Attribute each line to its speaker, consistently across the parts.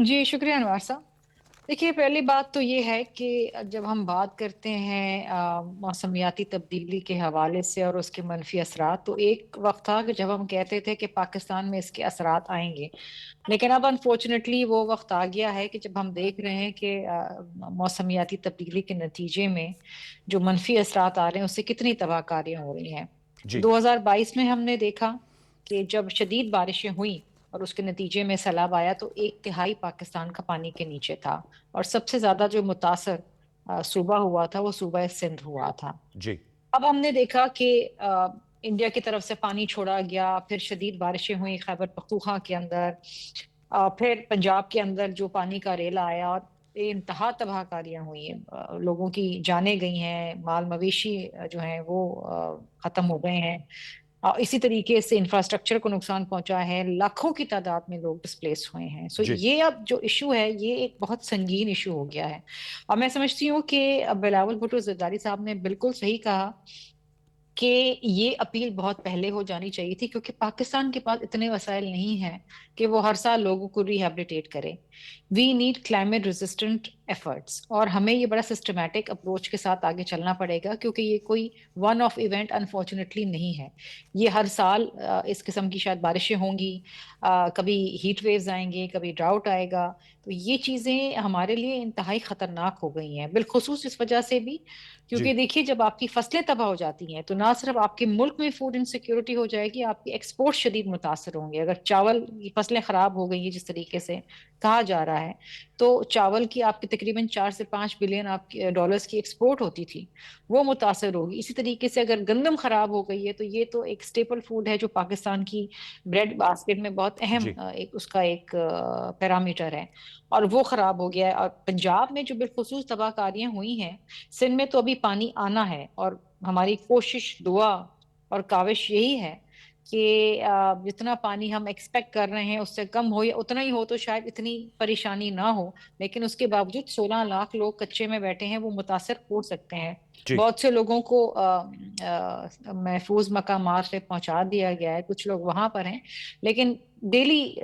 Speaker 1: جی شکریہ انوار صاحب. دیکھیے پہلی بات تو یہ ہے کہ جب ہم بات کرتے ہیں موسمیاتی تبدیلی کے حوالے سے اور اس کے منفی اثرات، تو ایک وقت تھا کہ جب ہم کہتے تھے کہ پاکستان میں اس کے اثرات آئیں گے، لیکن اب انفارچونیٹلی وہ وقت آ گیا ہے کہ جب ہم دیکھ رہے ہیں کہ موسمیاتی تبدیلی کے نتیجے میں جو منفی اثرات آ رہے ہیں اس سے کتنی تباہ کاریاں ہو رہی ہیں.
Speaker 2: جی
Speaker 1: 2022 میں ہم نے دیکھا کہ جب شدید بارشیں ہوئیں اور اس کے نتیجے میں سیلاب آیا تو ایک تہائی پاکستان کا پانی کے نیچے تھا، اور سب سے زیادہ جو متاثر صوبہ ہوا تھا وہ صوبہ سندھ ہوا تھا.
Speaker 2: جی
Speaker 1: اب ہم نے دیکھا کہ انڈیا کی طرف سے پانی چھوڑا گیا، پھر شدید بارشیں ہوئیں خیبر پختونخوا کے اندر، پھر پنجاب کے اندر جو پانی کا ریلا آیا اور بے انتہا تباہ کاریاں ہوئی ہیں، لوگوں کی جانیں گئی ہیں، مال مویشی جو ہیں وہ ختم ہو گئے ہیں، اسی طریقے سے انفراسٹرکچر کو نقصان پہنچا ہے، لاکھوں کی تعداد میں لوگ ڈسپلیس ہوئے ہیں. سو
Speaker 2: جی
Speaker 1: یہ اب جو ایشو ہے یہ ایک بہت سنگین ایشو ہو گیا ہے. اور میں سمجھتی ہوں کہ بلاول بھٹو زرداری صاحب نے بالکل صحیح کہا کہ یہ اپیل بہت پہلے ہو جانی چاہیے تھی، کیونکہ پاکستان کے پاس اتنے وسائل نہیں ہیں کہ وہ ہر سال لوگوں کو ریہیبلیٹیٹ کرے. We need climate resistant efforts, اور ہمیں یہ بڑا سسٹمیٹک اپروچ کے ساتھ آگے چلنا پڑے گا، کیونکہ یہ کوئی ون آف ایونٹ انفارچونیٹلی نہیں ہے. یہ ہر سال اس قسم کی شاید بارشیں ہوں گی، کبھی ہیٹ ویوز آئیں گے، کبھی ڈراؤٹ آئے گا. تو یہ چیزیں ہمارے لیے انتہائی خطرناک ہو گئی ہیں، بالخصوص اس وجہ سے بھی
Speaker 2: جی
Speaker 1: کیونکہ دیکھیے جب آپ کی فصلیں تباہ ہو جاتی ہیں تو نہ صرف آپ کے ملک میں فوڈ انسیکیورٹی ہو جائے گی، آپ کے ایکسپورٹ شدید متاثر ہوں گے. اگر چاول کی فصلیں خراب ہو گئی ہیں جس طریقے سے کہا جا رہا ہے، تو چاول کی آپ کی تقریباً 4 سے 5 بلین آپ کی ڈالرز کی ایکسپورٹ ہوتی تھی، وہ متاثر ہوگی. اسی طریقے سے اگر گندم خراب ہو گئی ہے تو یہ تو ایک سٹیپل فوڈ ہے جو پاکستان کی بریڈ باسکٹ میں بہت اہم
Speaker 2: جی
Speaker 1: اس کا ایک پیرامیٹر ہے، اور وہ خراب ہو گیا ہے. اور پنجاب میں جو بالخصوص تباہ کاریاں ہوئی ہیں، سندھ میں تو ابھی پانی آنا ہے، اور ہماری کوشش، دعا اور کاوش یہی ہے کہ جتنا پانی ہم ایکسپیکٹ کر رہے ہیں اس سے کم ہو یا اتنا ہی ہو تو شاید اتنی پریشانی نہ ہو. لیکن اس کے باوجود 16 لاکھ لوگ کچے میں بیٹھے ہیں، وہ متاثر ہو سکتے ہیں.
Speaker 2: جی
Speaker 1: بہت سے لوگوں کو محفوظ مقامات پہ پہنچا دیا گیا ہے، کچھ لوگ وہاں پر ہیں، لیکن ڈیلی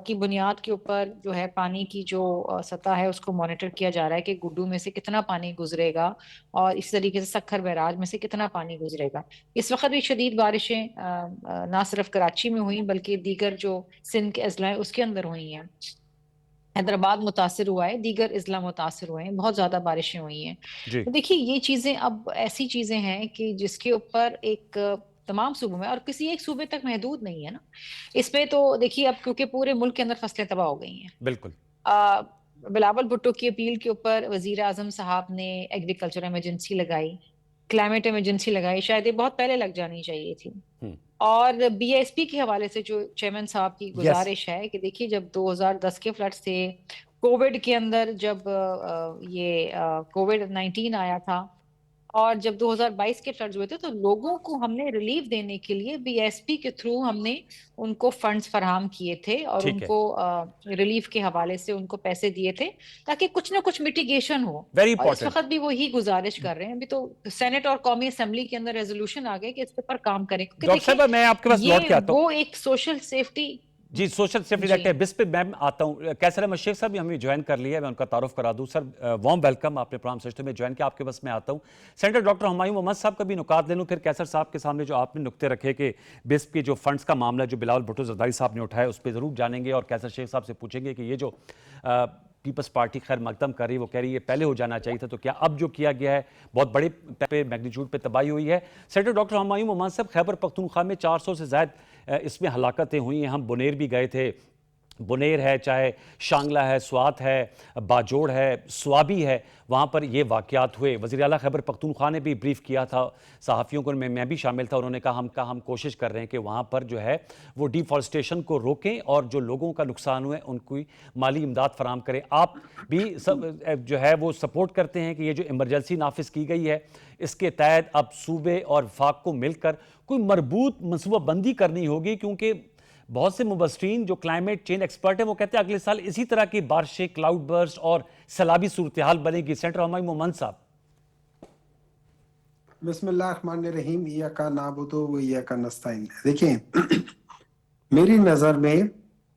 Speaker 1: کی بنیاد کے اوپر جو ہے پانی کی جو سطح ہے اس کو مانیٹر کیا جا رہا ہے کہ گڈو میں سے کتنا پانی گزرے گا اور اس طریقے سے سکھر بیراج میں سے کتنا پانی گزرے گا. اس وقت بھی شدید بارشیں نہ صرف کراچی میں ہوئیں بلکہ دیگر جو سندھ کے اضلاع ہیں اس کے اندر ہوئی ہیں. حیدرآباد متاثر ہوا ہے، دیگر اضلاع متاثر ہوئے ہیں، بہت زیادہ بارشیں ہوئی ہیں.
Speaker 2: جی
Speaker 1: تو دیکھیے یہ چیزیں اب ایسی چیزیں ہیں کہ جس کے اوپر ایک تمام صوبوں میں اور کسی ایک صوبے تک محدود نہیں ہے نا اس پہ. تو دیکھیے اب کیونکہ پورے ملک کے اندر فصلیں تباہ ہو گئی ہیں،
Speaker 2: بالکل
Speaker 1: بلاول بھٹو کی اپیل کے اوپر وزیر اعظم صاحب نے ایگریکلچر ایمرجنسی لگائی، کلائمیٹ ایمرجنسی لگائی، شاید یہ بہت پہلے لگ جانی چاہیے تھی. اور بی ایس پی کے حوالے سے جو چیئرمین صاحب کی
Speaker 2: یس
Speaker 1: گزارش ہے کہ دیکھیے جب 2010 کے فلڈز تھے، کووڈ کے اندر جب یہ کووڈ-19 آیا تھا، اور جب 2022 کے فلڈز ہوئے تھے تو لوگوں کو ہم نے ریلیف دینے کے لیے بی ایس پی کے تھرو ہم نے ان کو فنڈز فراہم کیے تھے اور ان
Speaker 2: ٹھیک ہے
Speaker 1: کو ریلیف کے حوالے سے ان کو پیسے دیے تھے تاکہ کچھ نہ کچھ میٹیگیشن ہو.
Speaker 2: ویری
Speaker 1: اور اس
Speaker 2: امپورٹنٹ.
Speaker 1: وقت بھی وہی گزارش کر رہے ہیں. ابھی تو سینٹ اور قومی اسمبلی کے اندر ریزولوشن آ گئے کہ اس پر کام کریں، کیونکہ
Speaker 2: ڈاکٹر
Speaker 1: دیکھیں
Speaker 2: صاحبہ میں آپ کے پاس لوٹ
Speaker 1: یہ
Speaker 2: کے آتا ہوں.
Speaker 1: وہ ایک سوشل سیفٹی.
Speaker 2: جی سوشل سیفٹی
Speaker 1: جی
Speaker 2: ایکٹ ہے، بس پہ میں آتا ہوں. کیسر احمد شیخ صاحب بھی ہمیں جوائن کر لیا ہے، میں ان کا تعارف کرا دوں. سر وارم ویلکم، آپ نے پروگرام سسٹم میں جوائن کیا. آپ کے بس میں آتا ہوں. سینٹر ڈاکٹر ہمایوں محمد صاحب کا بھی نکات لے لوں، پھر کیسر صاحب کے سامنے جو آپ نے نکتے رکھے کہ بس پہ جو فنڈز کا معاملہ جو بلاول بھٹو زرداری صاحب نے اٹھایا اس پہ ضرور جانیں گے، اور کیسر شیخ صاحب سے پوچھیں گے کہ یہ جو پیپلز پارٹی خیر مقدم کر رہی ہے وہ کہہ رہی ہے پہلے ہو جانا چاہیے تھا، تو کیا اب جو کیا گیا ہے بہت بڑے پہ میگنیچیوڈ پہ تباہی ہوئی ہے. سینٹر ڈاکٹر ہمایوں محمد صاحب، خیبر پختونخوا میں 400 سے زائد اس میں ہلاکتیں ہوئی ہیں. ہم بنیر بھی گئے تھے، بنیر ہے، چاہے شانگلہ ہے، سوات ہے، باجوڑ ہے، سوابی ہے، وہاں پر یہ واقعات ہوئے. وزیر اعلیٰ خیبر پختونخوا نے بھی بریف کیا تھا صحافیوں کو، میں بھی شامل تھا. انہوں نے کہا ہم کوشش کر رہے ہیں کہ وہاں پر جو ہے وہ ڈیفارسٹیشن کو روکیں اور جو لوگوں کا نقصان ہوئے ان کو مالی امداد فراہم کریں. آپ بھی جو ہے وہ سپورٹ کرتے ہیں کہ یہ جو ایمرجنسی نافذ کی گئی ہے اس کے تحت اب صوبے اور وفاق کو مل کر کوئی مربوط منصوبہ بندی کرنی ہوگی، کیونکہ بہت سے مبصرین جو کلائمیٹ چینج ایکسپرٹ ہیں وہ کہتے ہیں اگلے سال اسی طرح کی بارشیں، کلاؤڈ برسٹ اور سیلابی صورتحال بنے گی. سینٹر ہمایوں محمد صاحب.
Speaker 3: بسم اللہ الرحمن الرحیم. ایاک نعبد و ایاک نستعین. دیکھیں میری نظر میں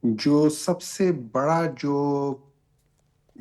Speaker 3: جو سب سے بڑا جو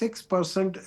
Speaker 3: 6%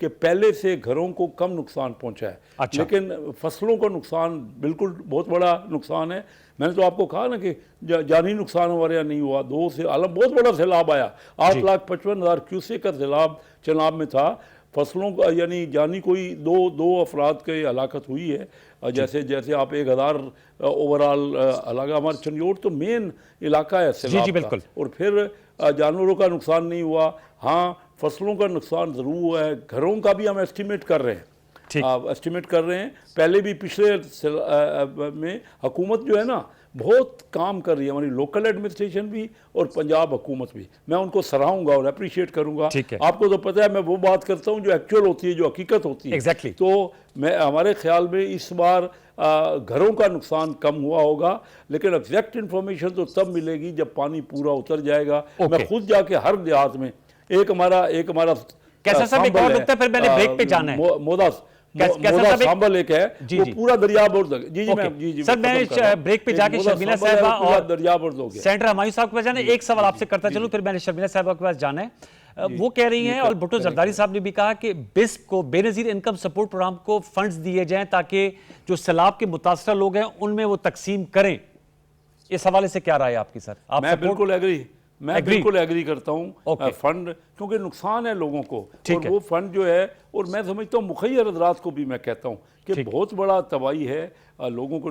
Speaker 4: کہ پہلے سے گھروں کو کم نقصان پہنچا ہے،
Speaker 2: اچھا۔
Speaker 4: لیکن فصلوں کا نقصان بالکل بہت بڑا نقصان ہے۔ میں نے تو آپ کو کہا نا کہ جانی نقصان ہمارے یہاں نہیں ہوا، بہت بڑا سیلاب آیا، 8,55,000 کیوسیک کا سیلاب چناب میں تھا۔ فصلوں کا یعنی جانی کوئی دو افراد کی ہلاکت ہوئی ہے، جیسے آپ 1,000 اوورال علاقہ، ہمارا چنیوٹ تو مین علاقہ ہے سیلاب کا،
Speaker 2: بالکل۔
Speaker 4: اور پھر جانوروں کا نقصان نہیں ہوا، ہاں فصلوں کا نقصان ضرور ہوا ہے۔ گھروں کا بھی ہم ایسٹیمیٹ کر رہے ہیں، پہلے بھی پچھلے میں حکومت جو ہے نا بہت کام کر رہی ہے، ہماری لوکل ایڈمنسٹریشن بھی اور پنجاب حکومت بھی، میں ان کو سراہوں گا اور اپریشیٹ کروں گا۔ آپ کو تو پتہ ہے میں وہ بات کرتا ہوں جو ایکچوئل ہوتی ہے، جو حقیقت ہوتی ہے۔ تو ہمارے خیال میں اس بار گھروں کا نقصان کم ہوا ہوگا، لیکن ایگزیکٹ انفارمیشن تو تب ملے گی جب پانی پورا اتر جائے گا۔ میں خود جا کے ہر دیہات میں ایک ہمارا
Speaker 2: کیسا صاحب ایک اور نکتہ، پھر میں نے بریک پہ جانا ہے۔
Speaker 4: مودا سامبل ایک ہے، وہ پورا دریا برد،
Speaker 2: سر میں بریک پہ جا کے شرمیلا صاحبہ اور سینٹر ہمایوں صاحب کے پاس جانا ہے۔ ایک سوال آپ سے کرتا چلوں، پھر میں نے شرمیلا صاحبہ کے پاس جانا ہے۔ وہ کہہ رہی ہیں، اور بھٹو زرداری صاحب نے بھی کہا کہ بسپ کو، بے نظیر انکم سپورٹ پروگرام کو فنڈز دیے جائیں تاکہ جو سیلاب کے متاثرہ لوگ ہیں ان میں وہ تقسیم کریں۔ اس حوالے سے کیا رائے آپ کی سر؟
Speaker 4: میں بالکل ایگری کرتا ہوں۔ فنڈ کیونکہ نقصان ہے لوگوں کو، اور وہ فنڈ جو ہے، اور میں سمجھتا ہوں مخیر حضرات کو بھی میں کہتا ہوں کہ بہت بڑا تباہی ہے لوگوں کو،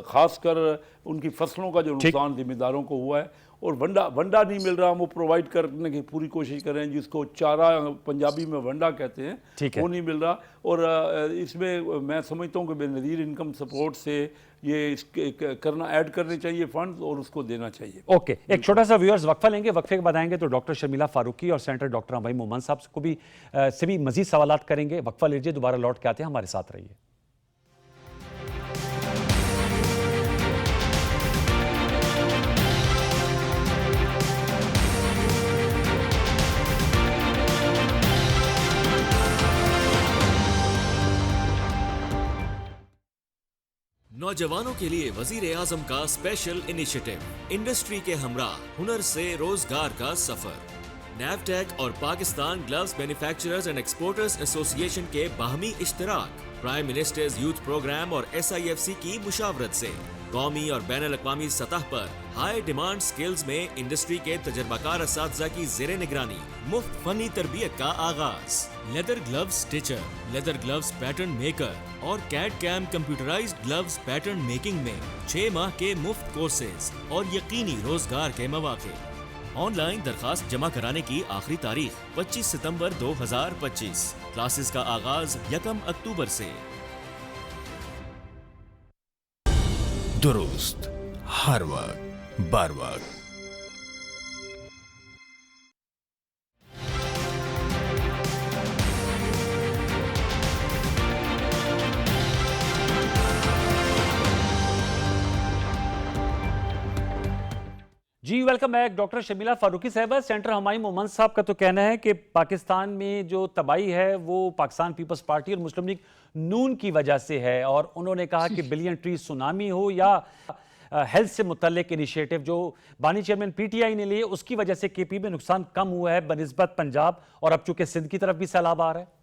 Speaker 4: خاص کر ان کی فصلوں کا جو نقصان ذمہ داروں کو ہوا ہے، اور ونڈا نہیں مل رہا، ہم وہ پرووائڈ کرنے کی پوری کوشش کریں، جس کو چارہ پنجابی میں ونڈا کہتے ہیں، وہ نہیں مل رہا۔ اور اس میں سمجھتا ہوں کہ بے نظیر انکم سپورٹ سے یہ ایڈ کرنے چاہیے فنڈز اور اس کو دینا چاہیے۔
Speaker 2: اوکے، ایک چھوٹا سا ویورز وقفہ لیں گے، وقفے کے بعد آئیں گے تو ڈاکٹر شرمیلا فاروقی اور سینٹر ڈاکٹر ہمایوں مومن صاحب کو بھی سے بھی مزید سوالات کریں گے۔ وقفہ لیجئے، دوبارہ لوٹ کے آتے ہیں، ہمارے ساتھ رہیے۔
Speaker 5: نوجوانوں کے لیے وزیر اعظم کا اسپیشل انیشیٹو، انڈسٹری کے ہمراہ، ہنر سے روزگار کا سفر۔ نیفٹیک اور Pakistan gloves manufacturers and exporters ایسوسی ایشن کے باہمی اشتراک، پرائم منسٹرز یوتھ پروگرام اور SIFC کی مشاورت سے قومی اور بین الاقوامی سطح پر ہائی ڈیمانڈ سکلز میں انڈسٹری کے تجربہ کار اساتذہ کی زیر نگرانی مفت فنی تربیت کا آغاز۔ Leather gloves stitcher, leather gloves pattern maker اور CAD CAM computerized gloves pattern making میں 6 ماہ کے مفت کورسز اور یقینی روزگار کے مواقع۔ آن لائن درخواست جمع کرانے کی آخری تاریخ 25 ستمبر 2025۔ کلاسز کا آغاز 1 اکتوبر سے۔
Speaker 6: درست ہر وقت بار وقت۔
Speaker 2: جی welcome back. Doctor Sharmila Farooqi صاحبہ، سینٹر ہمایوں مومن صاحب کا تو کہنا ہے کہ پاکستان میں جو تباہی ہے وہ پاکستان پیپلز پارٹی اور مسلم لیگ نون کی وجہ سے ہے، اور انہوں نے کہا کہ بلین ٹری سونامی ہو یا ہیلتھ سے متعلق انیشیٹو جو بانی چیئرمین PTI نے لیے، اس کی وجہ سے KP میں نقصان کم ہوا ہے بنسبت پنجاب، اور اب چونکہ سندھ کی طرف بھی سیلاب آ رہا ہے۔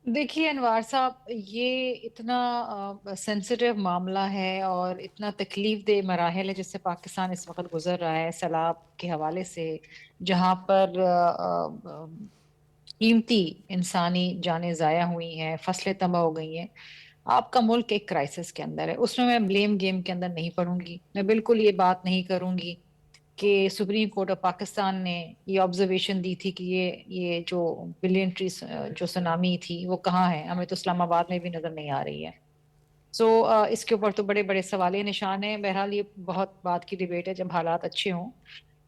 Speaker 1: دیکھیے انوار صاحب، یہ اتنا سینسیٹیو معاملہ ہے اور اتنا تکلیف دہ مراحل ہے جس سے پاکستان اس وقت گزر رہا ہے سیلاب کے حوالے سے، جہاں پر قیمتی انسانی جانیں ضائع ہوئی ہیں، فصلیں تباہ ہو گئی ہیں۔ آپ کا ملک ایک کرائسس کے اندر ہے، اس میں بلیم گیم کے اندر نہیں پڑوں گی۔ میں بالکل یہ بات نہیں کروں گی کہ سپریم کورٹ آف پاکستان نے یہ آبزرویشن دی تھی کہ یہ جو بلین ٹری جو سونامی تھی وہ کہاں ہے، ہمیں تو اسلام آباد میں بھی نظر نہیں آ رہی ہے۔ اس کے اوپر تو بڑے بڑے سوالیہ نشان ہیں۔ بہرحال یہ بہت بات کی ڈیبیٹ ہے جب حالات اچھے ہوں۔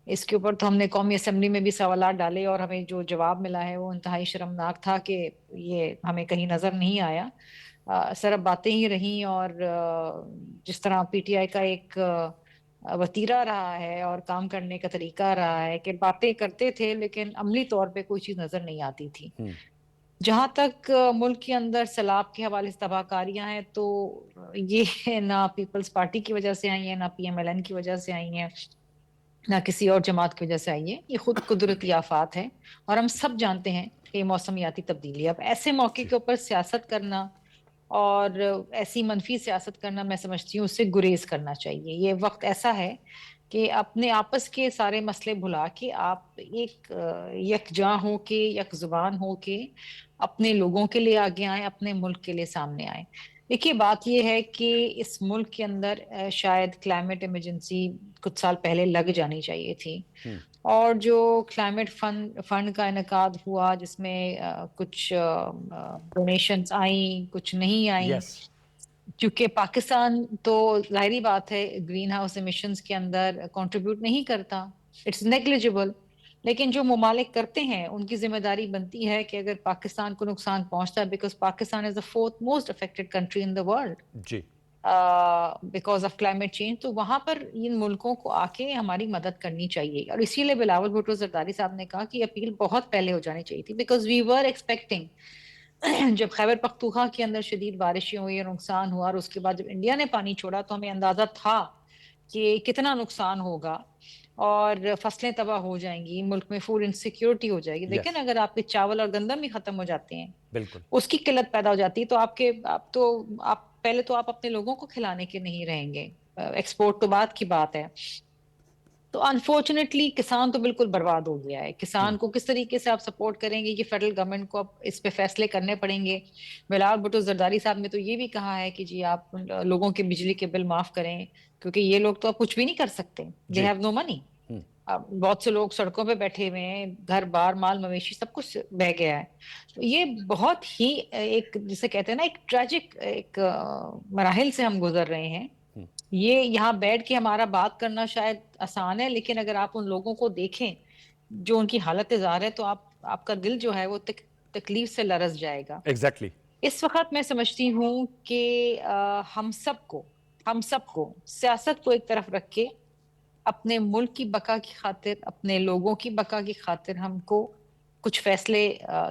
Speaker 1: اس کے اوپر تو ہم نے قومی اسمبلی میں بھی سوالات ڈالے اور ہمیں جو جواب ملا ہے وہ انتہائی شرمناک تھا کہ یہ ہمیں کہیں نظر نہیں آیا، صرف باتیں ہی رہیں۔ اور جس طرح PTI کا ایک وتیرہ رہا ہے اور کام کرنے کا طریقہ رہا ہے کہ باتیں کرتے تھے لیکن عملی طور پہ کوئی چیز نظر نہیں آتی تھی۔ جہاں تک ملک کے اندر سیلاب کے حوالے سے تباہ کاریاں ہیں تو یہ نہ پیپلز پارٹی کی وجہ سے آئی ہیں، نہ PMLN کی وجہ سے آئی ہیں۔ نہ کسی اور جماعت کی وجہ سے آئی ہے، یہ خود قدرتی آفات ہے، اور ہم سب جانتے ہیں کہ یہ موسمیاتی تبدیلی ہے۔ اب ایسے موقع کے اوپر سیاست کرنا اور ایسی منفی سیاست کرنا، میں سمجھتی ہوں اس سے گریز کرنا چاہیے۔ یہ وقت ایسا ہے کہ اپنے آپس کے سارے مسئلے بھلا کے آپ ایک یکجاں ہو کے، یک زبان ہو کے اپنے لوگوں کے لیے آگے آئیں، اپنے ملک کے لیے سامنے آئیں۔ دیکھیے بات یہ ہے کہ اس ملک کے اندر شاید کلائمیٹ ایمرجنسی کچھ سال پہلے لگ جانی چاہیے تھی، اور جو کلائمیٹ فنڈ کا انعقاد ہوا جس میں کچھ ڈونیشنز آئیں، کچھ نہیں آئیں،
Speaker 2: یس
Speaker 1: کیونکہ پاکستان تو ظاہری بات ہے گرین ہاؤس ایمیشنز کے اندر کنٹریبیوٹ نہیں کرتا، اٹس نیگلیجبل، لیکن جو ممالک کرتے ہیں ان کی ذمہ داری بنتی ہے کہ اگر پاکستان کو نقصان پہنچتا ہے، because Pakistan is the fourth most affected country in the world
Speaker 2: جی
Speaker 1: بیکاز آف کلائمیٹ چینج، تو وہاں پر ان ملکوں کو آ کے ہماری مدد کرنی چاہیے۔ اور اسی لیے بلاول بھٹو زرداری صاحب نے کہا کہ یہ اپیل بہت پہلے ہو جانی چاہیے تھی، بیکاز وی ور ایکسپیکٹنگ جب خیبر پختونخوا کے اندر شدید بارشیں ہوئی اور نقصان ہوا، اور اس کے بعد جب انڈیا نے پانی چھوڑا تو ہمیں اندازہ تھا کہ کتنا نقصان ہوگا اور فصلیں تباہ ہو جائیں گی، ملک میں فوڈ انسیکیورٹی ہو جائے گی۔ لیکن اگر آپ کے چاول اور گندم ہی ختم ہو جاتے ہیں،
Speaker 2: بالکل
Speaker 1: اس کی قلت پیدا ہو جاتی ہے، تو آپ پہلے تو آپ اپنے لوگوں کو کھلانے کے نہیں رہیں گے، ایکسپورٹ تو بعد کی بات ہے۔ تو انفارچونیٹلی کسان تو بالکل برباد ہو گیا ہے۔ کسان کو کس طریقے سے آپ سپورٹ کریں گے، یہ فیڈرل گورنمنٹ کو اب اس پہ فیصلے کرنے پڑیں گے۔ بلاول بھٹو زرداری صاحب نے تو یہ بھی کہا ہے کہ جی آپ لوگوں کے بجلی کے بل معاف کریں، کیونکہ یہ لوگ تو اب کچھ بھی نہیں کر سکتے، دے ہیو نو منی۔ بہت سے لوگ سڑکوں پہ بیٹھے ہوئے ہیں، گھر بار مال مویشی سب کچھ بہ گیا ہے۔ تو یہ بہت ہی ایک جسے کہتے ہیں نا ایک ٹریجک ایک مراحل سے ہم گزر رہے ہیں۔ یہ یہاں بیٹھ کے ہمارا بات کرنا شاید آسان ہے، لیکن اگر آپ ان لوگوں کو دیکھیں جو ان کی حالت زار ہے تو آپ کا دل جو ہے وہ تکلیف سے لرز جائے گا۔
Speaker 2: ایگزیکٹلی
Speaker 1: اس وقت میں سمجھتی ہوں کہ ہم سب کو سیاست کو ایک طرف رکھ کے اپنے ملک کی بقا کی خاطر، اپنے لوگوں کی بقا کی خاطر ہم کو کچھ فیصلے،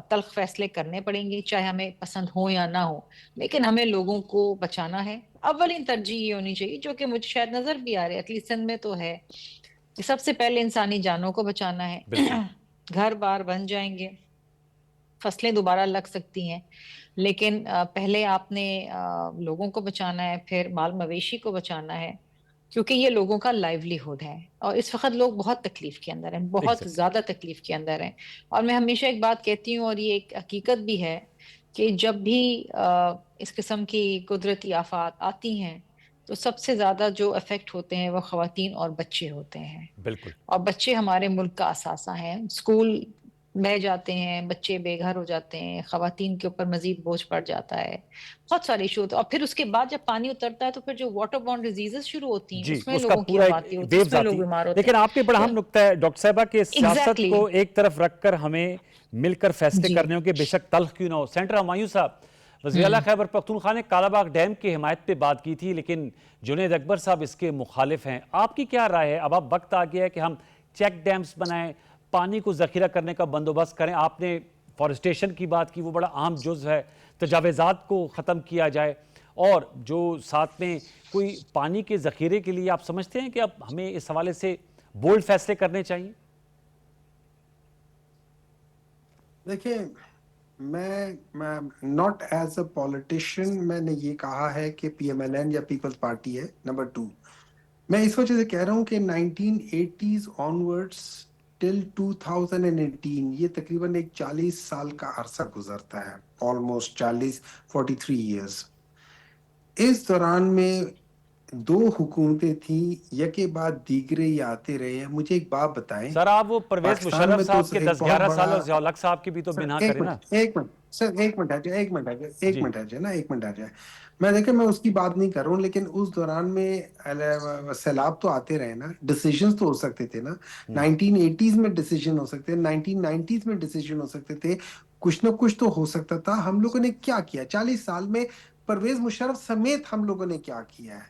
Speaker 1: تلخ فیصلے کرنے پڑیں گے، چاہے ہمیں پسند ہو یا نہ ہو، لیکن ہمیں لوگوں کو بچانا ہے۔ اولین ترجیح یہ ہونی چاہیے، جو کہ مجھے شاید نظر بھی آ رہا ہے، ایٹ لیسٹ سندھ میں تو ہے، کہ سب سے پہلے انسانی جانوں کو بچانا ہے۔ گھر بار بن جائیں گے، فصلیں دوبارہ لگ سکتی ہیں، لیکن پہلے آپ نے لوگوں کو بچانا ہے، پھر مال مویشی کو بچانا ہے، کیونکہ یہ لوگوں کا لائیولی ہوڈ ہے، اور اس وقت لوگ بہت تکلیف کے اندر ہیں، بہت زیادہ تکلیف کے اندر ہیں۔ اور میں ہمیشہ ایک بات کہتی ہوں، اور یہ ایک حقیقت بھی ہے، کہ جب بھی اس قسم کی قدرتی آفات آتی ہیں تو سب سے زیادہ جو افیکٹ ہوتے ہیں وہ خواتین اور بچے ہوتے ہیں،
Speaker 2: بالکل
Speaker 1: اور بچے ہمارے ملک کا اثاثہ ہیں۔ اسکول بہ جاتے ہیں، بچے بے گھر ہو جاتے ہیں، خواتین کے اوپر مزید بوجھ پڑ جاتا ہے، بہت سارے ایشو ہوتے ہیں، اور پھر اس کے بعد جب پانی اترتا ہے تو پھر جو واٹر بورن ڈیزیزز شروع ہوتی ہیں،
Speaker 2: جی
Speaker 1: اس میں
Speaker 2: اس کا
Speaker 1: لوگوں کی
Speaker 2: پورا ایک
Speaker 1: آبادی ہوتی ہے، اس
Speaker 2: ویوز
Speaker 1: میں لوگ
Speaker 2: آتی،
Speaker 1: بیمار ہوتے
Speaker 2: لیکن آپ کے بڑا اہم نقطہ ہے ڈاکٹر صاحبہ کہ سیاست
Speaker 1: Exactly.
Speaker 2: کو ایک طرف رکھ کر ہمیں مل کر فیصلے
Speaker 1: جی
Speaker 2: کرنے ہوں کہ بے شک تلخ کیوں نہ ہو۔ سینٹر ہمایوں صاحب، وزیر اعلیٰ خیبر پختونخوا نے کالا باغ ڈیم کی حمایت پہ بات کی تھی، لیکن جنید اکبر صاحب اس کے مخالف ہیں۔ آپ کی کیا رائے ہے؟ اب وقت آ گیا ہے کہ ہم چیک ڈیمز بنائیں، پانی کو ذخیرہ کرنے کا بندوبست کریں۔ آپ نے فارسٹیشن کی بات کی، وہ بڑا اہم جزو ہے، تجاوزات کو ختم کیا جائے، اور جو ساتھ میں کوئی پانی کے ذخیرے کے لیے آپ سمجھتے ہیں کہ اب ہمیں اس حوالے سے بولڈ فیصلے کرنے چاہیے؟
Speaker 3: دیکھیں، میں ناٹ ایز اے پولیٹیشین میں نے یہ کہا ہے کہ پی ایم ایل این یا پیپلز پارٹی ہے۔ نمبر 2، میں اس وجہ سے کہہ رہا ہوں کہ 1980s آنورڈس ٹل 2018 یہ تقریباً ایک 40 سال کا عرصہ گزرتا ہے، آلموسٹ 43 ایئرس۔ اس دوران میں 2 حکومتیں تھیں، یکے بعد دیگرے یہ آتے رہے ہیں۔ مجھے ایک بات بتائیں،
Speaker 2: سر آپ وہ پرویز
Speaker 3: پاکستان
Speaker 2: مشرف
Speaker 3: میں تو
Speaker 2: صاحب کے
Speaker 3: ایک
Speaker 2: 10-11
Speaker 3: بہت
Speaker 2: سال اور
Speaker 3: بڑا،
Speaker 2: ضیاء الحق صاحب کی بھی تو
Speaker 3: سر
Speaker 2: بنا
Speaker 3: ایک
Speaker 2: کریں نا۔
Speaker 3: منٹ ایک منٹ سر ایک منٹ آ جائے، ایک منٹ آ جائے۔ میں دیکھیں، میں اس کی بات نہیں کر رہا ہوں، لیکن اس دوران میں سیلاب تو آتے رہے نا، ڈیسیجنز تو ہو سکتے تھے نا۔ 1980s میں ڈیسیجن ہو سکتے تھے، 1990s میں ڈیسیجن ہو سکتے تھے، کچھ نہ کچھ تو ہو سکتا تھا۔ ہم لوگوں نے کیا کیا 40 سال میں؟ پرویز مشرف سمیت ہم لوگوں نے کیا کیا ہے؟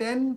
Speaker 3: 10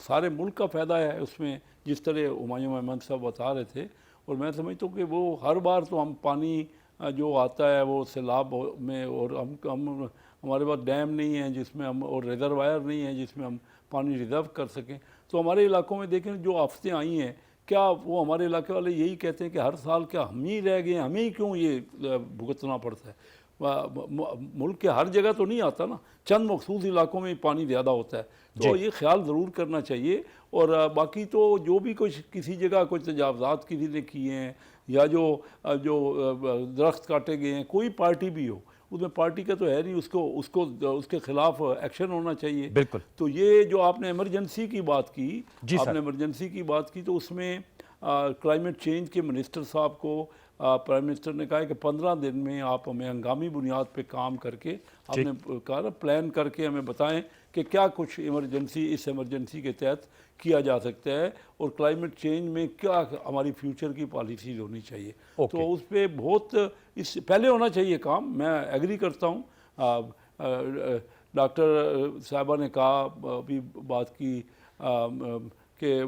Speaker 4: سارے ملک کا فائدہ ہے اس میں، جس طرح ہمایوں احمد صاحب بتا رہے تھے. اور میں سمجھتا ہوں کہ وہ ہر بار تو ہم پانی جو آتا ہے وہ سیلاب میں، اور ہم ہمارے پاس ڈیم نہیں ہیں جس میں ہم، اور ریزروائر نہیں ہیں جس میں ہم پانی ریزرو کر سکیں. تو ہمارے علاقوں میں دیکھیں جو آفتیں آئی ہیں، کیا وہ ہمارے علاقے والے یہی کہتے ہیں کہ ہر سال کیا ہم ہی رہ گئے ہیں، ہمیں ہی کیوں یہ بھگتنا پڑتا ہے؟ ملک کے ہر جگہ تو نہیں آتا نا، چند مخصوص علاقوں میں پانی زیادہ ہوتا ہے. تو یہ خیال ضرور کرنا چاہیے. اور باقی تو جو بھی کچھ کسی جگہ کچھ تجاوزات کسی نے کیے ہیں، یا جو درخت کاٹے گئے ہیں، کوئی پارٹی بھی ہو، اس میں پارٹی کا تو ہے نہیں، اس کے خلاف ایکشن ہونا چاہیے.
Speaker 2: بالکل.
Speaker 4: تو یہ جو آپ نے ایمرجنسی کی بات کی، آپ نے ایمرجنسی کی بات کی، تو اس میں کلائمیٹ چینج کے منسٹر صاحب کو پرائم منسٹر نے کہا کہ 15 دن میں آپ ہمیں ہنگامی بنیاد پہ کام کر کے، آپ نے کہا نا پلان کر کے ہمیں بتائیں کہ کیا کچھ اس ایمرجنسی کے تحت کیا جا سکتا ہے، اور کلائمیٹ چینج میں کیا ہماری فیوچر کی پالیسیز ہونی چاہیے. تو اس پہ بہت اس پہلے ہونا چاہیے کام. میں ایگری کرتا ہوں. ڈاکٹر صاحبہ نے کہا، ابھی بات کی کہ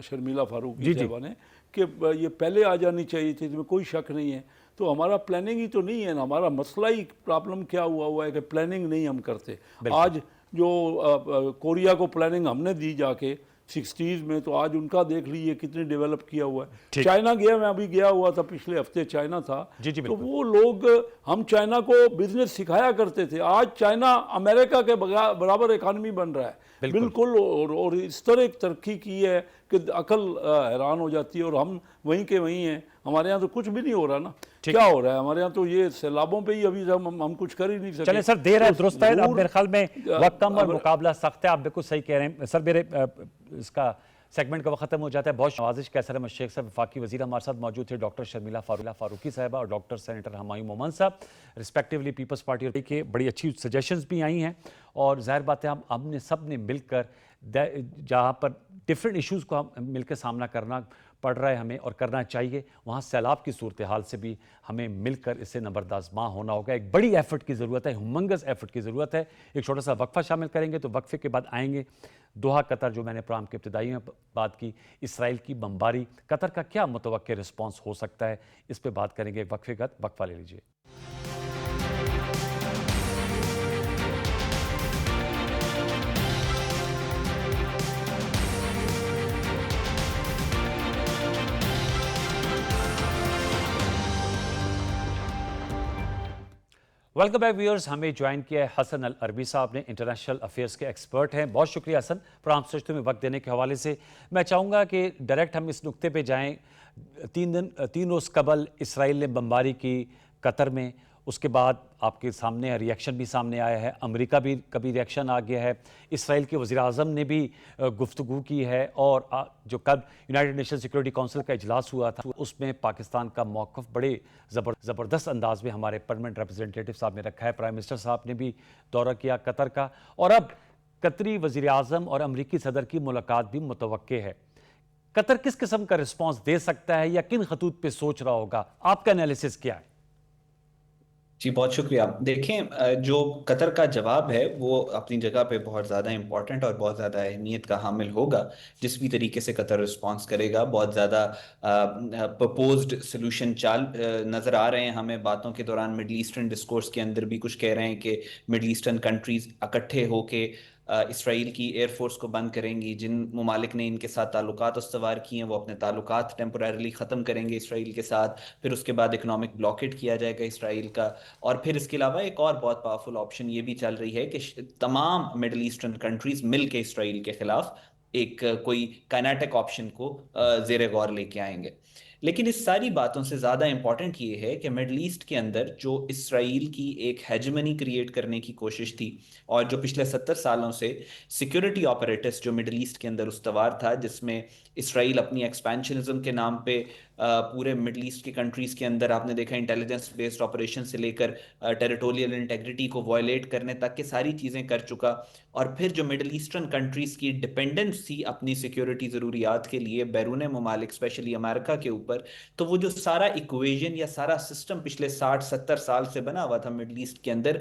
Speaker 4: شرمیلا فاروقی صاحبہ نے، کہ یہ پہلے آ جانی چاہیے تھی، اس میں کوئی شک نہیں ہے. تو ہمارا پلاننگ ہی تو نہیں ہے نا. ہمارا مسئلہ ہی پرابلم کیا ہوا ہے کہ پلاننگ نہیں ہم کرتے. آج جو کوریا کو پلاننگ ہم نے دی جا کے 60s میں، تو آج ان کا دیکھ لیجیے کتنے ڈیولپ کیا ہوا ہے. چائنا گیا، میں ابھی گیا ہوا تھا، پچھلے ہفتے چائنا تھا. تو وہ لوگ، ہم چائنا کو بزنس سکھایا کرتے تھے، آج چائنا امریکہ کے برابر اکانومی بن رہا ہے. بالکل. اور اس طرح ایک ترقی کی ہے کہ عقل حیران ہو جاتی ہے. اور ہم وہیں کے وہیں ہیں. ہمارے ہاں تو کچھ بھی نہیں ہو رہا نا. کیا ہو رہا ہے ہمارے ہاں؟ تو یہ سیلابوں پہ ہی ابھی ہم کچھ کر ہی نہیں سکتے.
Speaker 2: چلیں سر، دیر ہے، درست ہے. اب میرے خیال میں وقت کم اور مقابلہ سخت ہے. آپ بالکل صحیح کہہ رہے ہیں سر. میرے اس کا سیگمنٹ کا وقت ختم ہو جاتا ہے. بہت نوازش کہ سر احمد شیخ صاحب وفاقی وزیر ہمارے ساتھ موجود تھے، ڈاکٹر شرمیلا فاروقی صاحبہ اور ڈاکٹر سینیٹر ہمایوں مومن صاحب، رسپیکٹیولی پیپلز پارٹی کے. بڑی اچھی سجیشنز بھی آئی ہیں، اور ظاہر بات ہے ہم نے سب نے مل کر جہاں پر ڈفرینٹ ایشوز کو ہم مل کے سامنا کرنا پڑ رہا ہے ہمیں، اور کرنا چاہیے، وہاں سیلاب کی صورتحال سے بھی ہمیں مل کر اس سے نبردآزماں ہونا ہوگا. ایک بڑی ایفرٹ کی ضرورت ہے، ہیومنگس ایفرٹ کی ضرورت ہے. ایک چھوٹا سا وقفہ شامل کریں گے، تو وقفے کے بعد آئیں گے دوحہ قطر، جو میں نے پروگرام کے ابتدائی میں بات کی، اسرائیل کی بمباری، قطر کا کیا متوقع رسپانس ہو سکتا ہے، اس پہ بات کریں گے. ایک وقفے کا وقفہ لے لیجیے. Welcome back viewers. ہمیں جوائن کیا ہے حسن العربی صاحب نے، انٹرنیشنل افیئرس کے ایکسپرٹ ہیں. بہت شکریہ حسن پروگرام سجدوں میں وقت دینے کے حوالے سے. میں چاہوں گا کہ ڈائریکٹ ہم اس نقطے پہ جائیں. 3 روز قبل اسرائیل نے بمباری کی قطر میں، اس کے بعد آپ کے سامنے ری ایکشن بھی سامنے آیا ہے. امریکہ بھی کبھی ری ایکشن آ گیا ہے. اسرائیل کے وزیر اعظم نے بھی گفتگو کی ہے. اور جو کل یونائٹڈ نیشن سیکورٹی کونسل کا اجلاس ہوا تھا، اس میں پاکستان کا موقف بڑے زبردست انداز میں ہمارے پرمننٹ ریپرزنٹیٹو صاحب نے رکھا ہے. پرائم منسٹر صاحب نے بھی دورہ کیا قطر کا، اور اب قطری وزیر اعظم اور امریکی صدر کی ملاقات بھی متوقع ہے. قطر کس قسم کا رسپانس دے سکتا ہے، یا کن خطوط پہ سوچ رہا ہوگا؟ آپ کا انالیسس کیا ہے؟
Speaker 7: جی بہت شکریہ. دیکھیں، جو قطر کا جواب ہے وہ اپنی جگہ پہ بہت زیادہ امپورٹنٹ اور بہت زیادہ اہمیت کا حامل ہوگا. جس بھی طریقے سے قطر رسپانس کرے گا، بہت زیادہ پرپوزڈ سلوشن نظر آ رہے ہیں ہمیں باتوں کے دوران. مڈل ایسٹرن ڈسکورس کے اندر بھی کچھ کہہ رہے ہیں کہ مڈل ایسٹرن کنٹریز اکٹھے ہو کے اسرائیل کی ایئر فورس کو بند کریں گی. جن ممالک نے ان کے ساتھ تعلقات استوار کیے ہیں وہ اپنے تعلقات ٹیمپرریلی ختم کریں گے اسرائیل کے ساتھ. پھر اس کے بعد اکنامک بلاکیٹ کیا جائے گا اسرائیل کا. اور پھر اس کے علاوہ ایک اور بہت پاورفل آپشن یہ بھی چل رہی ہے کہ تمام مڈل ایسٹرن کنٹریز مل کے اسرائیل کے خلاف ایک کوئی کائنیٹک آپشن کو زیر غور لے کے آئیں گے. لیکن اس ساری باتوں سے زیادہ امپورٹنٹ یہ ہے کہ مڈل ایسٹ کے اندر جو اسرائیل کی ایک ہیجمنی کریٹ کرنے کی کوشش تھی، اور جو پچھلے 70 سالوں سے سیکیورٹی آپریٹس جو مڈل ایسٹ کے اندر استوار تھا، جس میں اسرائیل اپنی ایکسپینشنزم کے نام پہ پورے مڈل ایسٹ کی کنٹریز کے اندر آپ نے دیکھا انٹیلیجنس بیسڈ آپریشن سے لے کر ٹیریٹوریل انٹیگریٹی کو وائلیٹ کرنے تک کے ساری چیزیں کر چکا. اور پھر جو مڈل ایسٹرن کنٹریز کی ڈپینڈنس تھی اپنی سیکیورٹی ضروریات کے لیے بیرون ممالک اسپیشلی امریکہ کے اوپر، اوپر, تو وہ جو سارا ایکویژن یا سارا سسٹم پچھلے 60-70 سال سے بنا ہوا تھا مڈل ایسٹ کے اندر,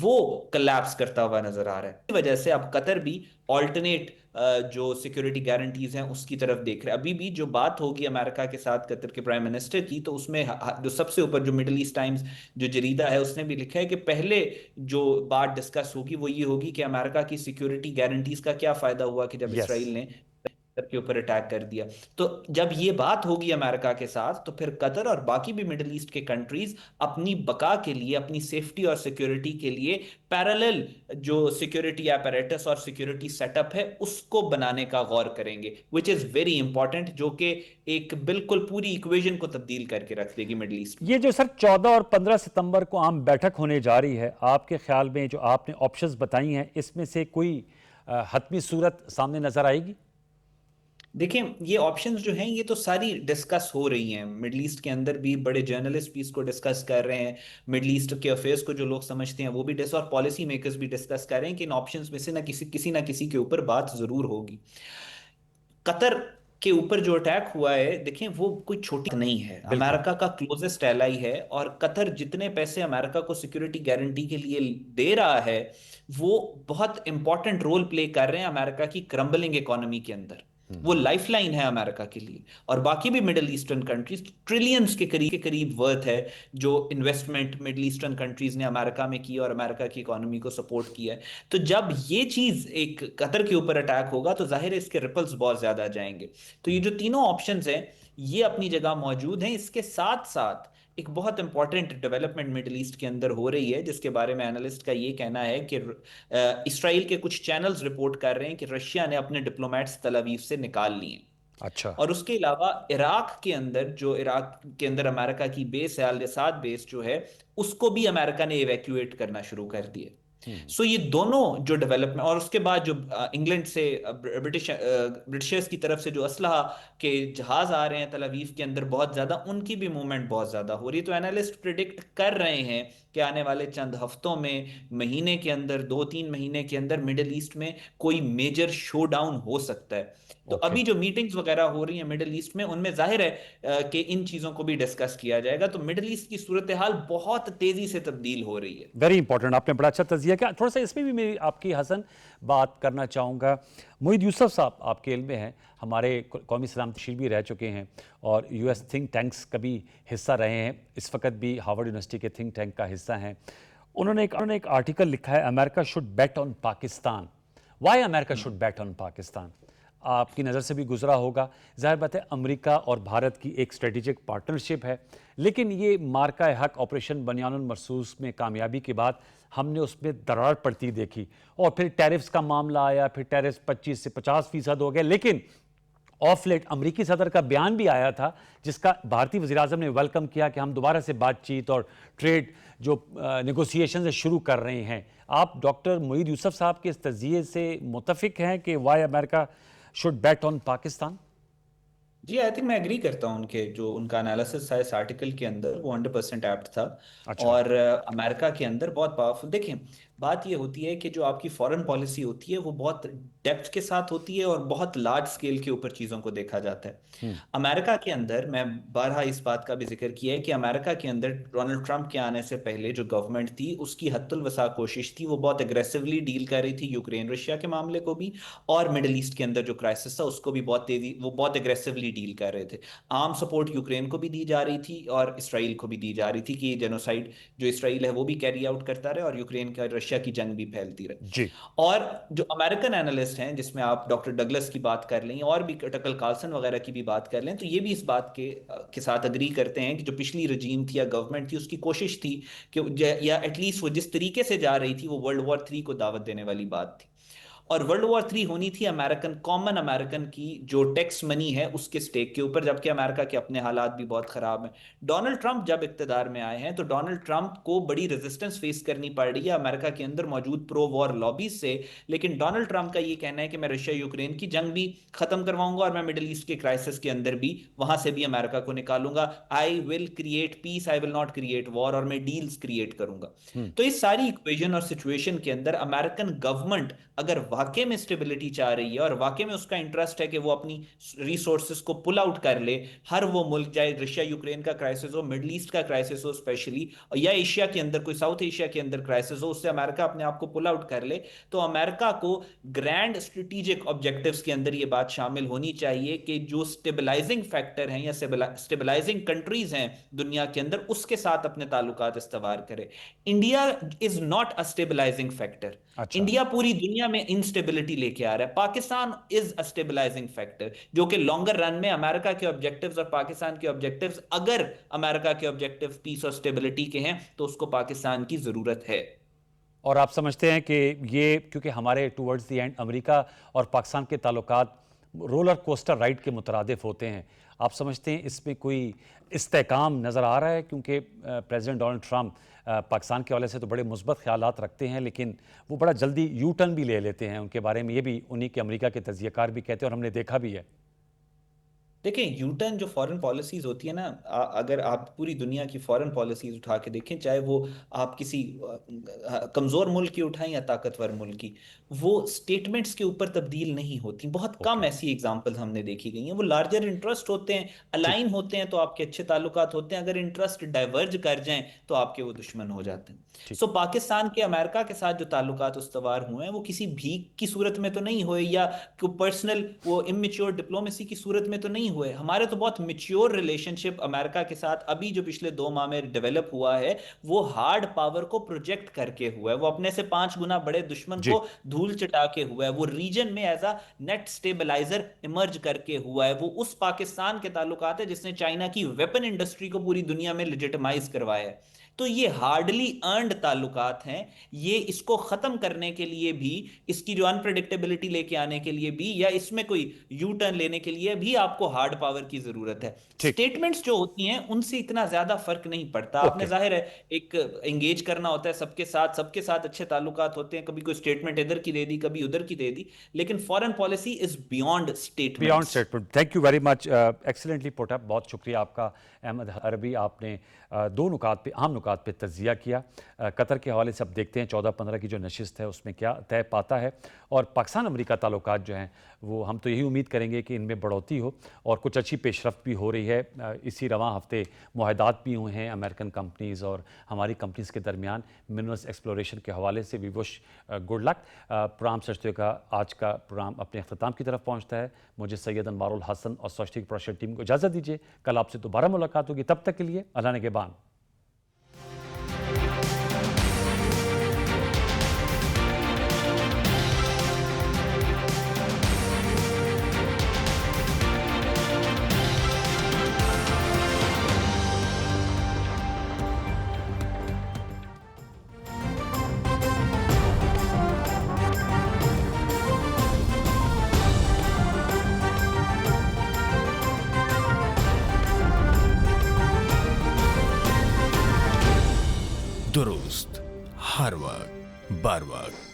Speaker 7: وہ کلیپس کرتا ہوا نظر آ رہا ہے. اس وجہ سے اب قطر بھی آلٹرنیٹ جو سیکیورٹی گارنٹیز ہیں اس کی طرف دیکھ رہے ہیں. ابھی بھی جو بات ہوگی امریکہ کے ساتھ قطر کے پرائم منسٹر کی, تو اس میں جو سب سے اوپر جو مڈل ایسٹ ٹائمز جو جریدہ ہے اس نے بھی لکھا ہے کہ پہلے جو بات ڈسکس ہوگی وہ یہ ہوگی کہ امریکہ کی سیکیورٹی گارنٹیز کا کیا فائدہ ہوا کہ جب اسرائیل نے قطر کے اوپر اٹیک کر دیا. تو جب یہ بات ہوگی امریکہ کے ساتھ, تو پھر قطر اور باقی بھی مڈل ایسٹ کے کنٹریز اپنی بقا کے لیے, اپنی سیفٹی اور سیکیورٹی کے لیے پیرالل جو سیکیورٹی ایپریٹس اور سیکیورٹی سیٹ اپ ہے اس کو بنانے کا غور کریں گے, وچ از ویری امپورٹنٹ, جو کہ ایک بالکل پوری ایکویژن کو تبدیل کر کے رکھ دے گی مڈل ایسٹ.
Speaker 2: یہ جو سر 14 اور 15 ستمبر کو عام بیٹھک ہونے جا رہی ہے, آپ کے خیال میں جو آپ نے آپشنز بتائی ہیں اس میں سے کوئی حتمی صورت سامنے نظر آئے گی؟
Speaker 7: دیکھیں یہ آپشنز جو ہیں یہ تو ساری ڈسکس ہو رہی ہیں مڈل ایسٹ کے اندر بھی, بڑے جرنلسٹ بھی اس کو ڈسکس کر رہے ہیں, مڈل ایسٹ کے افیئرس کو جو لوگ سمجھتے ہیں وہ بھی اور پالیسی میکرز بھی ڈسکس کر رہے ہیں کہ ان آپشنز میں سے کسی نہ کسی کے اوپر بات ضرور ہوگی. قطر کے اوپر جو اٹیک ہوا ہے, دیکھیں وہ کوئی چھوٹی نہیں ہے, امریکہ کا کلوزسٹ ایلائی ہے, اور قطر جتنے پیسے امریکہ کو سیکیورٹی گارنٹی کے لیے دے رہا ہے وہ بہت امپورٹنٹ رول پلے کر رہے ہیں امریکہ کی کرمبلنگ اکانومی کے اندر. وہ لائف لائن ہے امریکہ کے لیے, اور باقی بھی مڈل ایسٹرن کنٹریز ٹریلینز کے قریب ورتھ ہے جو انویسٹمنٹ مڈل ایسٹرن کنٹریز نے امریکہ میں کی اور امریکہ کی اکانومی کو سپورٹ کیا ہے. تو جب یہ چیز ایک قطر کے اوپر اٹیک ہوگا تو ظاہر ہے اس کے ریپلز بہت زیادہ جائیں گے. تو یہ جو تینوں آپشنز ہیں یہ اپنی جگہ موجود ہیں. اس کے ساتھ ساتھ ایک بہت امپورٹنٹ ڈیولپمنٹ مڈل ایسٹ کے اندر ہو رہی ہے جس کے بارے میں اینالسٹ کا یہ کہنا ہے کہ اسرائیل کے کچھ چینلز رپورٹ کر رہے ہیں کہ رشیا نے اپنے ڈپلومیٹس تل ابیب سے نکال لیے.
Speaker 2: اچھا.
Speaker 7: اور اس کے علاوہ عراق کے اندر امریکہ کی بیس ہے, الاساد بیس جو ہے, اس کو بھی امریکہ نے ایویکویٹ کرنا شروع کر دیا. سو یہ دونوں جو ڈیولپمنٹ, اور اس کے بعد جو انگلینڈ سے برٹشرز کی طرف سے جو اسلحہ کے جہاز آ رہے ہیں تل ابیب کے اندر بہت زیادہ, ان کی بھی موومنٹ بہت زیادہ ہو رہی ہے. تو اینالسٹ پریڈکٹ کر رہے ہیں کہ آنے والے چند ہفتوں میں, مہینے کے اندر, 2-3 مہینے کے اندر مڈل ایسٹ میں کوئی میجر شو ڈاؤن ہو سکتا ہے. تو ابھی جو میٹنگز وغیرہ ہو رہی ہیں مڈل ایسٹ میں, ان میں ظاہر ہے کہ ان چیزوں کو بھی ڈسکس کیا جائے گا. تو مڈل ایسٹ کی صورتحال بہت تیزی سے تبدیل ہو رہی ہے.
Speaker 2: ویری امپورٹنٹ, آپ نے بڑا اچھا تجزیہ کیا. تھوڑا سا اس میں بھی میں آپ کی حسن بات کرنا چاہوں گا. معید یوسف صاحب آپ کے علم میں ہیں, ہمارے قومی سلامتی شیر بھی رہ چکے ہیں اور یو ایس تھنک ٹینکس کا بھی حصہ رہے ہیں, اس وقت بھی ہارورڈ یونیورسٹی کے تھنک ٹینک کا حصہ ہیں. انہوں نے ایک آرٹیکل لکھا ہے, America should bet on Pakistan. Why America should bet on Pakistan? آپ کی نظر سے بھی گزرا ہوگا, ظاہر بات ہے امریکہ اور بھارت کی ایک اسٹریٹجک پارٹنرشپ ہے, لیکن یہ مارکہ حق آپریشن بنیان المرصوص میں کامیابی کے بعد ہم نے اس میں درار پڑتی دیکھی, اور پھر ٹیرفز کا معاملہ آیا, پھر ٹیرفز 25 سے 50% ہو گئے. لیکن آف لیٹ امریکی صدر کا بیان بھی آیا تھا جس کا بھارتی وزیراعظم نے ویلکم کیا کہ ہم دوبارہ سے بات چیت اور ٹریڈ جو نیگوسیشنز شروع کر رہے ہیں. آپ ڈاکٹر معید یوسف صاحب کے اس تجزیے سے متفق ہیں کہ وائی امریکہ should bet on پاکستان؟
Speaker 7: جی آئی تھنک میں ایگری کرتا ہوں, ان کا انالیسس تھا اس آرٹیکل کے اندر وہ 100% ایپٹ تھا. اور امریکہ کے اندر بہت پاورفل, دیکھیں بات یہ ہوتی ہے کہ جو آپ کی فورن پالیسی ہوتی ہے وہ بہت ڈیپتھ کے ساتھ ہوتی ہے اور بہت لارج سکیل کے اوپر چیزوں کو دیکھا جاتا ہے. امریکہ کے اندر میں بارہا اس بات کا بھی ذکر کیا ہے کہ امریکہ کے اندر ڈونلڈ ٹرمپ کے آنے سے پہلے جو گورنمنٹ تھی اس کی حد الوسع کوشش تھی, وہ بہت اگریسولی ڈیل کر رہی تھی یوکرین رشیا کے معاملے کو بھی, اور مڈل ایسٹ کے اندر جو کرائسس تھا اس کو بھی بہت اگریسولی ڈیل کر رہے تھے. عام سپورٹ یوکرین کو بھی دی جا رہی تھی اور اسرائیل کو بھی دی جا رہی تھی کہ یہ جینوسائیڈ جو اسرائیل ہے وہ بھی کیری آؤٹ کرتا رہے اور یوکرین کا رشیا کی جنگ بھی پھیلتی رہے.
Speaker 2: جی.
Speaker 7: اور جو امریکن اینالسٹ ہیں جس میں آپ ڈاکٹر ڈگلس کی بات کر لیں اور بھی ٹکل کارلسن وغیرہ کی بھی بات کر لیں, تو یہ بھی اس بات کے ساتھ اگری کرتے ہیں کہ جو پچھلی رجیم تھی یا گورنمنٹ تھی اس کی کوشش تھی کہ یا ایٹ لیسٹ وہ جس طریقے سے جا رہی تھی وہ ورلڈ وار 3 کو دعوت دینے والی بات تھی. اور ورلڈ وار 3 ہونی تھی کامن امریکن کی جو ٹیکس منی ہے اس کے سٹیک کے اوپر, جبکہ امریکہ کے اپنے حالات بھی بہت خراب ہیں. ڈونلڈ ٹرمپ جب اقتدار میں آئے ہیں تو ڈونلڈ ٹرمپ کو بڑی ریزسٹنس فیس کرنی پڑ رہی ہے امریکہ کے اندر موجود پرو وار لابیز سے, لیکن ڈونلڈ ٹرمپ کا یہ کہنا ہے کہ میں رشیا یوکرین کی جنگ بھی ختم کرواؤں گا اور میں مڈل ایسٹ کے کرائسس کے اندر بھی وہاں سے بھی امریکہ کو نکالوں گا. I will create peace, I will not create war, اور میں ڈیلز کریٹ کروں گا. تو اس ساری ایکویژن اور سچویشن کے اندر امریکن گورنمنٹ اگر واقع میں اسٹیبلٹی چاہ رہی ہے اور واقع میں اس کا انٹرسٹ ہے کہ وہ اپنی ریسورسز کو پل آؤٹ کر لے، ہر وہ ملک، چاہے رشیا یوکرین کا کرائسس ہو، مڈل ایسٹ کا کرائسس ہو اسپیشلی، یا ایشیا کے اندر کوئی ساؤتھ ایشیا کے اندر کرائسس ہو، اس سے امریکہ اپنے آپ کو پل آؤٹ کر لے، تو امریکہ کو گرینڈ اسٹریٹجک آبجیکٹیوز کے اندر یہ بات شامل ہونی چاہیے کہ جو اسٹیبلائزنگ فیکٹر ہیں یا اسٹیبلائزنگ کنٹریز ہیں دنیا کے اندر، اس کے ساتھ اپنے تعلقات استوار کرے۔ India is not a stabilising factor. India پوری دنیا میں انسٹیبلٹی لے کے آ رہا ہے۔ پاکستان از اے اسٹیبلائزنگ فیکٹر، جو کہ لانگر رن میں امریکہ کے آبجیکٹیوز اور پاکستان کے آبجیکٹیوز، اگر امریکہ کے آبجیکٹیو پیس اور اسٹیبلٹی کے ہیں تو اس کو پاکستان کی ضرورت ہے۔
Speaker 2: اور آپ سمجھتے ہیں کہ یہ کیونکہ ہمارے ٹورڈز دی اینڈ امریکہ اور پاکستان کے تعلقات رولر کوسٹر رائڈ کے مترادف ہوتے ہیں، آپ سمجھتے ہیں اس میں کوئی استحکام نظر آ رہا ہے؟ کیونکہ پریزیڈنٹ ڈونلڈ ٹرمپ پاکستان کے حوالے سے تو بڑے مثبت خیالات رکھتے ہیں، لیکن وہ بڑا جلدی یو ٹرن بھی لے لیتے ہیں۔ ان کے بارے میں یہ بھی انہی کے امریکہ کے تجزیہ کار بھی کہتے ہیں اور ہم نے دیکھا بھی ہے۔
Speaker 7: دیکھیں، یو ٹرن جو فارن پالیسیز ہوتی ہے نا، اگر آپ پوری دنیا کی فارن پالیسیز اٹھا کے دیکھیں، چاہے وہ آپ کسی کمزور ملک کی اٹھائیں یا طاقتور ملک کی، وہ سٹیٹمنٹس کے اوپر تبدیل نہیں ہوتی۔ بہت کم ایسی ایگزامپل ہم نے دیکھی گئی ہیں۔ وہ لارجر انٹرسٹ ہوتے ہیں، الائن ہوتے ہیں تو آپ کے اچھے تعلقات ہوتے ہیں، اگر انٹرسٹ ڈائیورج کر جائیں تو آپ کے وہ دشمن ہو جاتے ہیں۔ سو پاکستان کے امریکہ کے ساتھ جو تعلقات استوار ہوئے ہیں وہ کسی بھیک کی صورت میں تو نہیں ہوئے، یا پرسنل وہ امیچور ڈپلومیسی کی صورت میں تو نہیں ہوئے۔ ہمارے تو بہت میچیور ریلیشن شپ امریکہ کے ساتھ ابھی جو پچھلے 2 ماہ میں ڈیولپ ہوا ہے، وہ ہارڈ پاور کو پروجیکٹ کر کے ہوا ہے، وہ اپنے سے 5 گنا بڑے دشمن کو دھول چٹا کے ہوا ہے، وہ ریجن میں as a net stabilizer emerge کر کے ہوا ہے۔ وہ اس پاکستان کے تعلقات ہے جس نے چائنا کی ویپن انڈسٹری کو پوری دنیا میں لیجٹمائز کروایا ہے۔ تو یہ ہارڈلی ارنڈ تعلقات ہیں۔ یہ اس کو ختم کرنے کے لیے بھی، اس کی جو انپریڈکٹیبلٹی لے کے آنے کے لیے بھی، یا اس میں کوئی یو ٹرن لینے کے لیے بھی آپ کو ہارڈ پاور کی ضرورت ہے۔ سٹیٹمنٹس جو ہوتی ہیں ان سے اتنا زیادہ فرق نہیں پڑتا۔ آپ نے ظاہر ہے ایک انگیج کرنا ہوتا ہے سب کے ساتھ اچھے تعلقات ہوتے ہیں، کبھی کوئی سٹیٹمنٹ ادھر کی دے دی، کبھی ادھر کی دے دی، لیکن foreign policy is beyond statement.
Speaker 2: Thank you very much, excellently put up, بہت شکریہ آپ کا احمد عربی۔ آپ نے 2 نکات پہ، اہم نکات پہ تجزیہ کیا۔ قطر کے حوالے سے اب دیکھتے ہیں 14-15 کی جو نشست ہے اس میں کیا طے پاتا ہے، اور پاکستان امریکہ تعلقات جو ہیں وہ ہم تو یہی امید کریں گے کہ ان میں بڑھوتی ہو اور کچھ اچھی پیش رفت بھی ہو رہی ہے۔ اسی رواں ہفتے معاہدات بھی ہوئے ہیں امریکن کمپنیز اور ہماری کمپنیز کے درمیان منرلز ایکسپلوریشن کے حوالے سے۔ وی وش گڈ لک۔ پروگرام سچتے کا آج کا پروگرام اپنے اختتام کی طرف پہنچتا ہے۔ مجھے سید انوار الحسن اور سوشتی کی پروڈکشن ٹیم کو اجازت دیجیے، کل آپ سے دوبارہ ملاقات ہوگی، تب تک کے لیے اللہ نگہبان۔
Speaker 6: درست، ہر وقت، بر وقت۔